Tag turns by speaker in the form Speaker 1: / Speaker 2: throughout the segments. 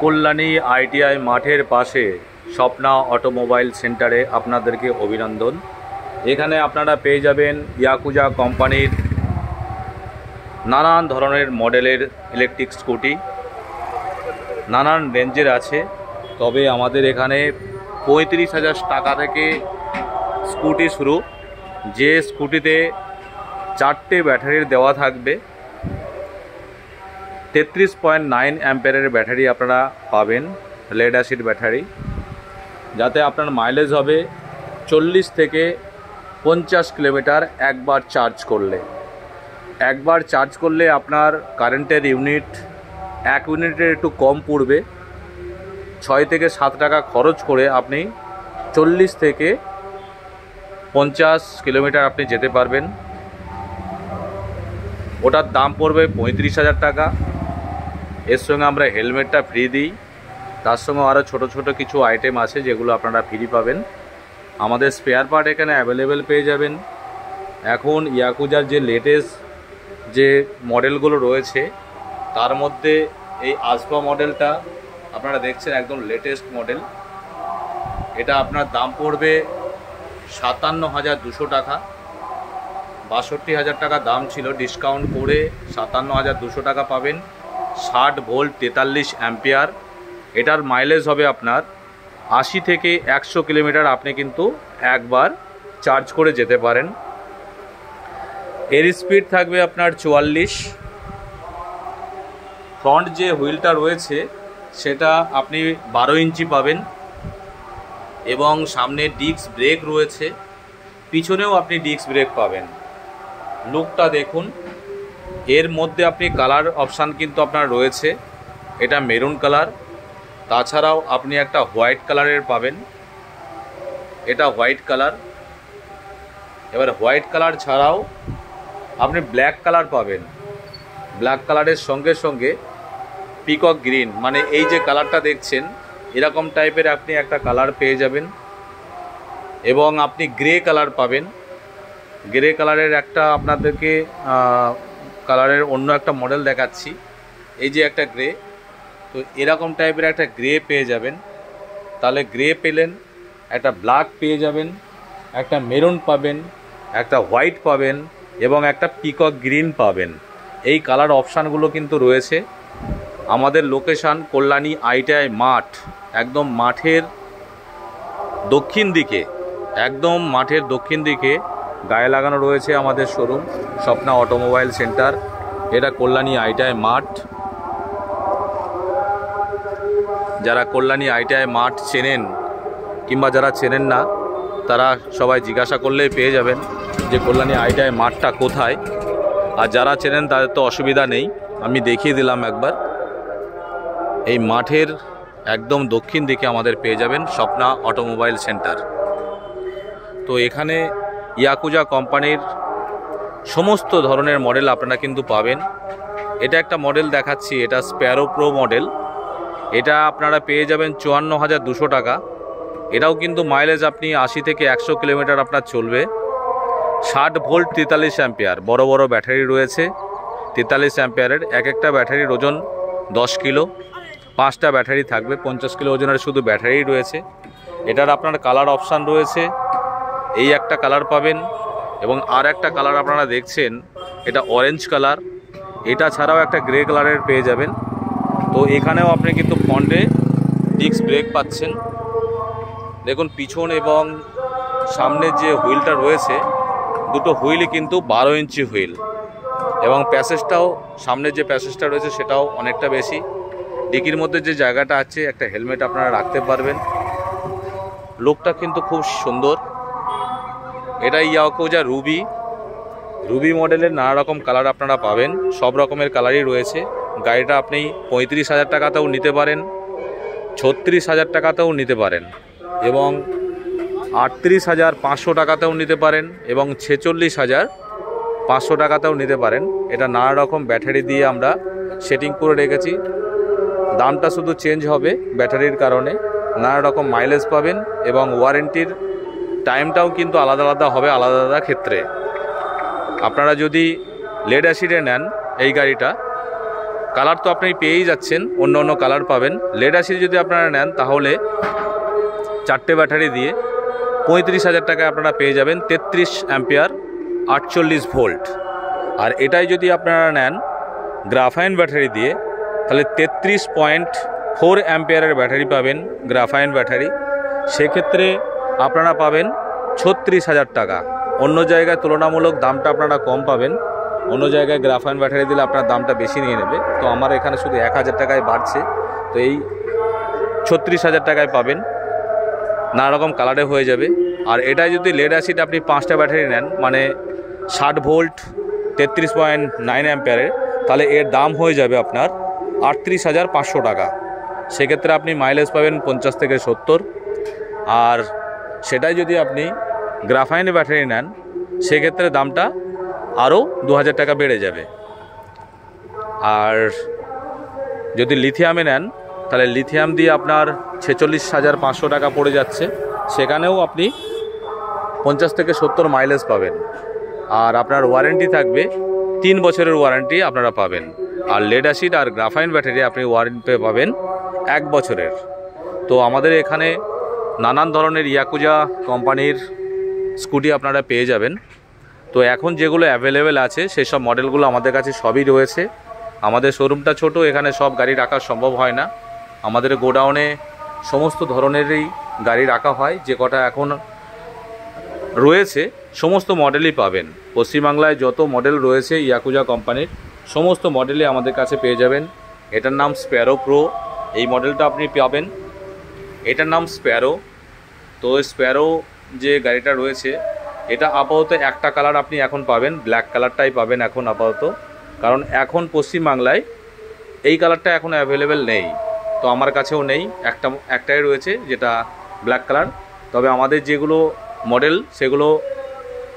Speaker 1: Kalyani ITI মাঠের পাশে Swapna automobile সেন্টারে আপনাদেরকে অভিনন্দন। এখানে আপনারা পেয়ে যাবেন ইয়াকুজা কোম্পানির নানান ধরনের মডেলের ইলেকট্রিক স্কুটি, নানান রেঞ্জের আছে। তবে আমাদের এখানে 35,000 টাকা থেকে স্কুটি শুরু, যে স্কুটিতে 4টে ব্যাটারির দেওয়া থাকবে। 33.9 অ্যাম্পিয়ারের ব্যাটারি আপনারা পাবেন, লেড অ্যাসিড ব্যাটারি, যাতে আপনার মাইলেজ হবে 40 থেকে 50 কিলোমিটার একবার চার্জ করলে। একবার চার্জ করলে আপনার কারেন্টের ইউনিট 1 ইউনিটের একটু কম পড়বে। 6 থেকে 7 টাকা খরচ করে আপনি 40 থেকে 50 কিলোমিটার আপনি যেতে পারবেন। ওটার দাম পড়বে 35,000 টাকা। এর সঙ্গে আমরা হেলমেটটা ফ্রি দিই, তার সঙ্গে আরও ছোট ছোট কিছু আইটেম আছে যেগুলো আপনারা ফ্রি পাবেন। আমাদের স্পেয়ার পার্ট এখানে অ্যাভেলেবেল পেয়ে যাবেন। এখন ইয়াকুজার যে লেটেস্ট যে মডেলগুলো রয়েছে তার মধ্যে এই আসপা মডেলটা আপনারা দেখছেন, একদম লেটেস্ট মডেল। এটা আপনার দাম পড়বে 57,200 টাকা। 62,000 টাকা দাম ছিল, ডিসকাউন্ট করে 57,200 টাকা পাবেন। 60 ভোল্ট 43 অ্যাম্পিয়ার। এটার মাইলেজ হবে আপনার 80 থেকে 100 কিলোমিটার আপনি কিন্তু একবার চার্জ করে যেতে পারেন। এর স্পিড থাকবে আপনার 44। ফ্রন্ট যে হুইলটা রয়েছে সেটা আপনি 12 ইঞ্চি পাবেন এবং সামনে ডিস্ক ব্রেক রয়েছে, পিছনেও আপনি ডিস্ক ব্রেক পাবেন। লুকটা দেখুন। এর মধ্যে আপনি কালার অপশান কিন্তু আপনার রয়েছে, এটা মেরুন কালার, তাছাড়াও আপনি একটা হোয়াইট কালারের পাবেন, এটা হোয়াইট কালার। এবার হোয়াইট কালার ছাড়াও আপনি ব্ল্যাক কালার পাবেন। ব্ল্যাক কালারের সঙ্গে সঙ্গে পিকক গ্রিন, মানে এই যে কালারটা দেখছেন এরকম টাইপের আপনি একটা কালার পেয়ে যাবেন। এবং আপনি গ্রে কালার পাবেন। গ্রে কালারের একটা আপনাদেরকে কালারের অন্য একটা মডেল দেখাচ্ছি। এই যে একটা গ্রে, তো এরকম টাইপের একটা গ্রে পেয়ে যাবেন। তাহলে গ্রে পেলেন, একটা ব্ল্যাক পেয়ে যাবেন, একটা মেরুন পাবেন, একটা হোয়াইট পাবেন এবং একটা পিকক গ্রিন পাবেন। এই কালার অপশানগুলো কিন্তু রয়েছে। আমাদের লোকেশান কল্যাণী আইটিআই মাঠ, একদম মাঠের দক্ষিণ দিকে, একদম মাঠের দক্ষিণ দিকে গায়ে লাগানো রয়েছে আমাদের শোরুম স্বপ্না অটোমোবাইল সেন্টার। এটা কল্যাণী আইটিআই মাঠ। যারা কল্যাণী আইটিআই মাঠ চেনেন কিংবা যারা চেনেন না তারা সবাই জিজ্ঞাসা করলেই পেয়ে যাবেন যে কল্যাণী আইটিআই মাঠটা কোথায়। আর যারা চেনেন তাদের তো অসুবিধা নেই, আমি দেখিয়ে দিলাম একবার। এই মাঠের একদম দক্ষিণ দিকে আমাদের পেয়ে যাবেন স্বপ্না অটোমোবাইল সেন্টার। তো এখানে ইয়াকুজা কোম্পানির সমস্ত ধরনের মডেল আপনারা কিন্তু পাবেন। এটা একটা মডেল দেখাচ্ছি, এটা স্প্যারো প্রো মডেল। এটা আপনারা পেয়ে যাবেন 54,200 টাকা। এটাও কিন্তু মাইলেজ আপনি 80 থেকে 100 কিলোমিটার আপনার চলবে। 60 ভোল্ট 43 অ্যাম্পিয়ার, বড় বড় ব্যাটারি রয়েছে 43 অ্যাম্পিয়ারের। এক একটা ব্যাটারির ওজন 10 কিলো, 5টা ব্যাটারি থাকবে, 50 কিলো ওজনের শুধু ব্যাটারি রয়েছে। এটার আপনার কালার অপশান রয়েছে, এই একটা কালার পাবেন এবং আর একটা কালার আপনারা দেখছেন এটা অরেঞ্জ কালার। এটা ছাড়াও একটা গ্রে কালারের পেয়ে যাবেন। তো এখানেও আপনি কিন্তু ফ্রন্টে ডিস্ক ব্রেক পাচ্ছেন। দেখুন পিছন এবং সামনের যে হুইলটা রয়েছে, দুটো হুইলই কিন্তু 12 ইঞ্চি হুইল এবং প্যাসেজটাও, সামনের যে প্যাসেজটা রয়েছে সেটাও অনেকটা বেশি। ডিকির মধ্যে যে জায়গাটা আছে একটা হেলমেট আপনারা রাখতে পারবেন। লুকটা কিন্তু খুব সুন্দর। এটা ইয়াকুজা রুবি মডেলের নানা রকম কালার আপনারা পাবেন, সব রকমের কালারই রয়েছে। গাড়িটা আপনি 35,000 টাকাতেও নিতে পারেন, 36,000 টাকাতেও নিতে পারেন এবং 38,500 টাকাতেও নিতে পারেন এবং 46,500 টাকাতেও নিতে পারেন। এটা নানা রকম ব্যাটারি দিয়ে আমরা সেটিং করে রেখেছি। দামটা শুধু চেঞ্জ হবে ব্যাটারির কারণে। নানা রকম মাইলেজ পাবেন এবং ওয়ারেন্টির টাইমটাও কিন্তু আলাদা আলাদা হবে আলাদা আলাদা ক্ষেত্রে। আপনারা যদি লেড অ্যাসিডে নেন এই গাড়িটা, কালার তো আপনি পেয়েই যাচ্ছেন, অন্য অন্য কালার পাবেন। লেড অ্যাসিড যদি আপনারা নেন তাহলে 4টে ব্যাটারি দিয়ে 35,000 টাকায় আপনারা পেয়ে যাবেন 33 অ্যাম্পিয়ার 48 ভোল্ট। আর এটাই যদি আপনারা নেন গ্রাফাইন ব্যাটারি দিয়ে তাহলে 33.4 অ্যাম্পিয়ারের ব্যাটারি পাবেন, গ্রাফাইন ব্যাটারি। সেক্ষেত্রে আপনারা পাবেন 36,000 টাকা। অন্য জায়গায় তুলনামূলক দামটা আপনারা কম পাবেন, অন্য জায়গায় গ্রাফাইন ব্যাটারি দিলে আপনার দামটা বেশি নিয়ে নেবে। তো আমার এখানে শুধু 1,000 টাকায় বাড়ছে, তো এই 36,000 টাকায় পাবেন, নানা রকম কালারে হয়ে যাবে। আর এটাই যদি লেড অ্যাসিড আপনি 5টা ব্যাটারি নেন মানে 60 ভোল্ট 33.9 অ্যাম্পিয়ারের, তাহলে এর দাম হয়ে যাবে আপনার 38,500 টাকা। সেক্ষেত্রে আপনি মাইলেজ পাবেন 50 থেকে 70। আর সেটাই যদি আপনি গ্রাফাইন ব্যাটারি নেন সেক্ষেত্রে দামটা আরও 2,000 টাকা বেড়ে যাবে। আর যদি লিথিয়ামে নেন তাহলে লিথিয়াম দিয়ে আপনার 46,500 টাকা পড়ে যাচ্ছে, সেখানেও আপনি 50 থেকে 70 মাইলেজ পাবেন। আর আপনার ওয়ারেন্টি থাকবে 3 বছরের ওয়ারেন্টি আপনারা পাবেন। আর লেড অ্যাসিড আর গ্রাফাইন ব্যাটারি আপনি ওয়ারেন্টি পাবেন 1 বছরের। তো আমাদের এখানে নানান ধরনের ইয়াকুজা কোম্পানির স্কুটি আপনারা পেয়ে যাবেন। তো এখন যেগুলো অ্যাভেলেবেল আছে সেই সব মডেলগুলো আমাদের কাছে সবই রয়েছে। আমাদের শোরুমটা ছোট, এখানে সব গাড়ি রাখা সম্ভব হয় না। আমাদের গোডাউনে সমস্ত ধরনেরই গাড়ি রাখা হয়, যে কটা এখন রয়েছে সমস্ত মডেলই পাবেন। পশ্চিমবাংলায় যত মডেল রয়েছে ইয়াকুজা কোম্পানির সমস্ত মডেলই আমাদের কাছে পেয়ে যাবেন। এটার নাম স্প্যারো প্রো, এই মডেলটা আপনি পাবেন। এটার নাম স্প্যারো। তো স্প্যারো যে গাড়িটা রয়েছে এটা আপাতত একটা কালার আপনি এখন পাবেন, ব্ল্যাক কালারটাই পাবেন এখন আপাতত, কারণ এখন পশ্চিমবাংলায় এই কালারটা এখন অ্যাভেলেবেল নেই। তো আমার কাছেও নেই, একটাই রয়েছে যেটা ব্ল্যাক কালার। তবে আমাদের যেগুলো মডেল সেগুলো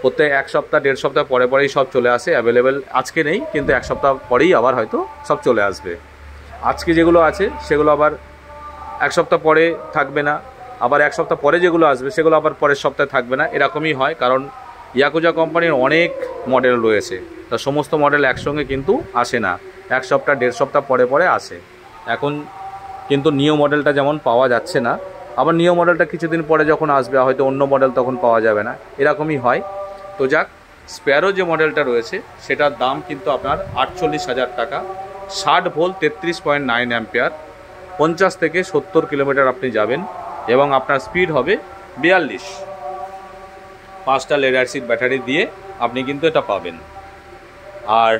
Speaker 1: প্রত্যেক 1 সপ্তাহ 1.5 সপ্তাহ পরে পরেই সব চলে আসে অ্যাভেলেবেল। আজকে নেই, কিন্তু 1 সপ্তাহ পরেই আবার হয়তো সব চলে আসবে। আজকে যেগুলো আছে সেগুলো আবার 1 সপ্তাহ পরে থাকবে না, আবার 1 সপ্তাহ পরে যেগুলো আসবে সেগুলো আবার পরের সপ্তাহে থাকবে না, এরকমই হয়। কারণ ইয়াকুজা কোম্পানির অনেক মডেল রয়েছে, তা সমস্ত মডেল একসঙ্গে কিন্তু আসে না, 1 সপ্তাহ 1.5 সপ্তাহ পরে পরে আসে। এখন কিন্তু নিউ মডেলটা যেমন পাওয়া যাচ্ছে না, আবার নিউ মডেলটা কিছুদিন পরে যখন আসবে হয়তো অন্য মডেল তখন পাওয়া যাবে না, এরকমই হয়। তো যাক, স্প্যারো যে মডেলটা রয়েছে সেটার দাম কিন্তু আপনার 48,000 টাকা। 60 ভোল্ট 33.9 অ্যাম্পিয়ার, 50 থেকে 70 কিলোমিটার আপনি যাবেন এবং আপনার স্পিড হবে 42। 5টা লেড অ্যাসিড ব্যাটারি দিয়ে আপনি কিন্তু এটা পাবেন। আর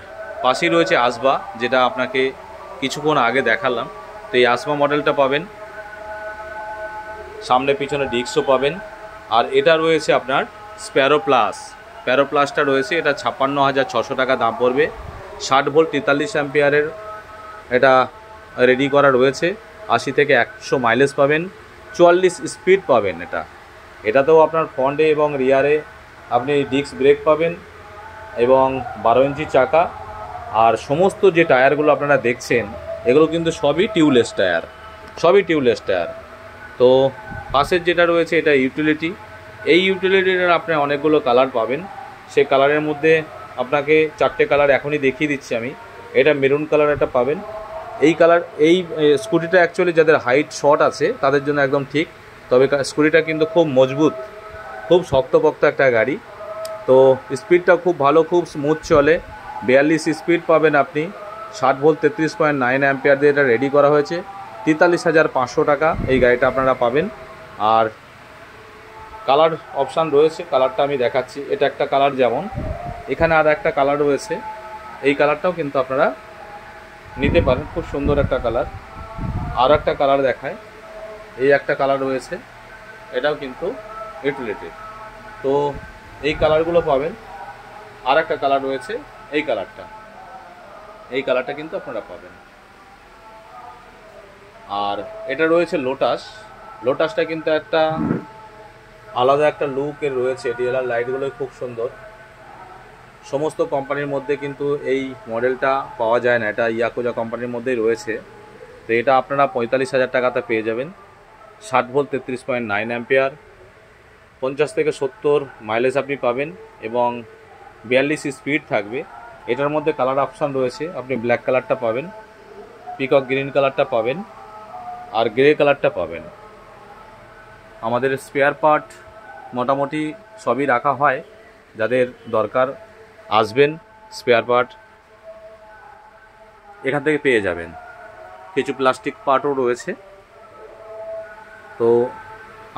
Speaker 1: পাশেই রয়েছে আসবা, যেটা আপনাকে কিছুক্ষণ আগে দেখালাম। তো এই আসবা মডেলটা পাবেন, সামনে পিছনে ডিস্কও পাবেন। আর এটা রয়েছে আপনার স্প্যারো প্লাস। স্প্যারো প্লাসটা রয়েছে, এটা 56,600 টাকা দাম পড়বে। 60 ভোল্ট 43 অ্যাম্পিয়ারের এটা রেডি করা রয়েছে। 80 থেকে 100 মাইলেজ পাবেন, 44 স্পিড পাবেন। এটাতেও আপনার ফ্রন্টে এবং রিয়ারে আপনি ডিস্ক ব্রেক পাবেন এবং 12 ইঞ্চি চাকা। আর সমস্ত যে টায়ারগুলো আপনারা দেখছেন এগুলো কিন্তু সবই টিউবলেস টায়ার, সবই টিউবলেস টায়ার। তো পাশের যেটা রয়েছে এটা ইউটিলিটি। এই ইউটিলিটির আপনি অনেকগুলো কালার পাবেন। সেই কালারের মধ্যে আপনাকে 4টে কালার এখনই দেখিয়ে দিচ্ছি আমি। এটা মেরুন কালার একটা পাবেন। এই কালার, এই স্কুটিটা অ্যাকচুয়ালি যাদের হাইট শর্ট আছে তাদের জন্য একদম ঠিক। তবে স্কুটিটা কিন্তু খুব মজবুত, খুব শক্তপোক্ত একটা গাড়ি। তো স্পিডটা খুব ভালো, খুব স্মুথ চলে। 42 স্পিড পাবেন আপনি। 60 ভোল্ট 33.9 অ্যাম্পিয়ার দিয়ে এটা রেডি করা হয়েছে। 43,500 টাকা এই গাড়িটা আপনারা পাবেন। আর কালার অপশান রয়েছে, কালারটা আমি দেখাচ্ছি। এটা একটা কালার, যেমন এখানে আর একটা কালার রয়েছে, এই কালারটাও কিন্তু আপনারা নিতে পারেন, খুব সুন্দর একটা কালার। আর একটা কালার দেখায়, এই একটা কালার রয়েছে, এটাও কিন্তু ইউটিলিটি। তো এই কালারগুলো পাবেন। আর একটা কালার রয়েছে, এই কালারটা কিন্তু আপনারা পাবেন। আর এটা রয়েছে লোটাস। লোটাসটা কিন্তু একটা আলাদা একটা লুকের রয়েছে, ডিএলআর লাইটগুলো খুব সুন্দর। সমস্ত কোম্পানির মধ্যে কিন্তু এই মডেলটা পাওয়া যায় না, এটা ইয়াকুজা কোম্পানির মধ্যেই রয়েছে। তো এটা আপনারা 45,000 টাকাতে পেয়ে যাবেন। 60 ভোল্ট 33.9 অ্যাম্পিয়ার, 50 থেকে 70 মাইলেজ আপনি পাবেন এবং 42 স্পিড থাকবে। এটার মধ্যে কালার অপশান রয়েছে, আপনি ব্ল্যাক কালারটা পাবেন। পিকক গ্রিন কালারটা পাবেন আর গ্রে কালারটা পাবেন। আমাদের স্পেয়ার পার্ট মোটামুটি সবই রাখা হয়, যাদের দরকার আসবেন, স্পেয়ার পার্ট এখান থেকে পেয়ে যাবেন। কিছু প্লাস্টিক পার্টও রয়েছে। তো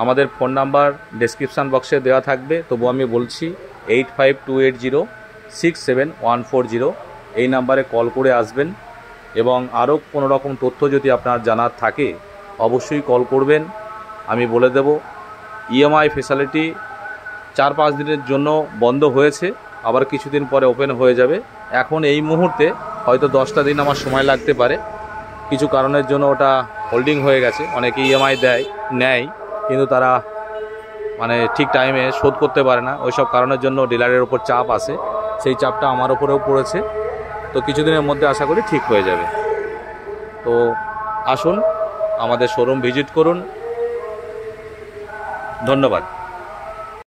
Speaker 1: আমাদের ফোন নাম্বার ডেসক্রিপশান বক্সে দেওয়া থাকবে, তবু আমি বলছি 8528067140 এই নাম্বারে কল করে আসবেন। এবং আরও কোনো রকম তথ্য যদি আপনার জানার থাকে অবশ্যই কল করবেন, আমি বলে দেব। ইএমআই ফেসিলিটি 4-5 দিনের জন্য বন্ধ হয়েছে, আবার কিছুদিন পরে ওপেন হয়ে যাবে। এখন এই মুহূর্তে হয়তো 10টা দিন আমার সময় লাগতে পারে, কিছু কারণের জন্য ওটা হোল্ডিং হয়ে গেছে। অনেকে ইএমআই নেয় কিন্তু তারা মানে ঠিক টাইমে শোধ করতে পারে না, ওইসব কারণের জন্য ডিলারের ওপর চাপ আসে, সেই চাপটা আমার ওপরেও পড়েছে। তো কিছুদিনের মধ্যে আশা করি ঠিক হয়ে যাবে। তো আসুন, আমাদের শোরুম ভিজিট করুন। ধন্যবাদ।